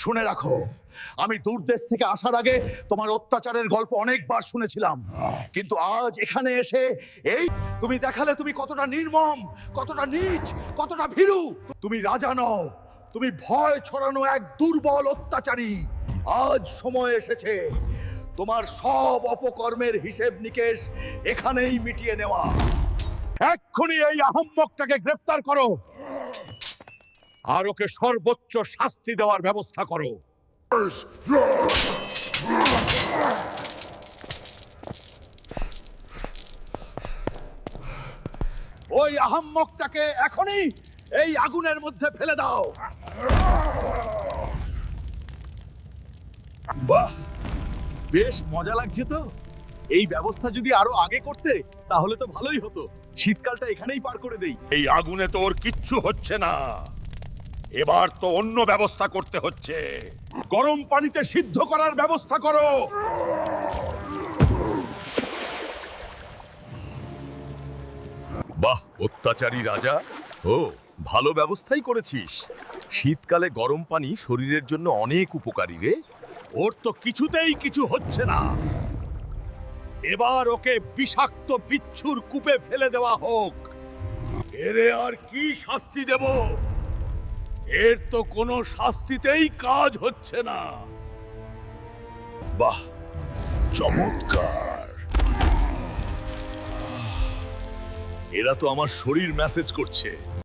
শুনে রাখো, আমি দূরদেশ থেকে আসার আগে তোমার অত্যাচারের গল্প অনেকবার শুনেছিলাম, কিন্তু আজ এখানে এসে এই তুমি দেখালে তুমি কতটা নির্মম, কতটা নীচ, কতটা ভীরু। তুমি রাজা নও, তুমি ভয় ছড়ানো এক দুর্বল অত্যাচারী। আজ সময় এসেছে তোমার সব অপকর্মের হিসেব নিকেশ এখানেই মিটিয়ে নেওয়া। এক্ষুনি এই আহম্মকটাকে গ্রেফতার করো আর ওকে সর্বোচ্চ শাস্তি দেওয়ার ব্যবস্থা করো। ওই আহম্মকটাকে এখনই এই আগুনের মধ্যে ফেলে দাও। বাহ, বেশ মজা লাগছে তো। এই ব্যবস্থা যদি আরো আগে করতে তাহলে তো ভালোই হতো। শীতকালটা এখানেই পার করে দেই। এই আগুনে তো ওর কিচ্ছু হচ্ছে না, এবার তো অন্য ব্যবস্থা করতে হচ্ছে। গরম পানিতে সিদ্ধ করার ব্যবস্থা করো। বাহ, অত্যাচারী রাজা। ও, ভালো ব্যবস্থাই করেছিস। শীতকালে গরম পানি শরীরের জন্য অনেক উপকারী রে। ওর তো কিছুতেই কিছু হচ্ছে না, এবার ওকে বিষাক্ত বিচ্ছুর কূপে ফেলে দেওয়া হোক। এরে আর কি শাস্তি দেব? এর তো কোনো শাস্তিতেই কাজ হচ্ছে না। বাহ, চমৎকার। এরা তো আমার শরীর মেসেজ করছে।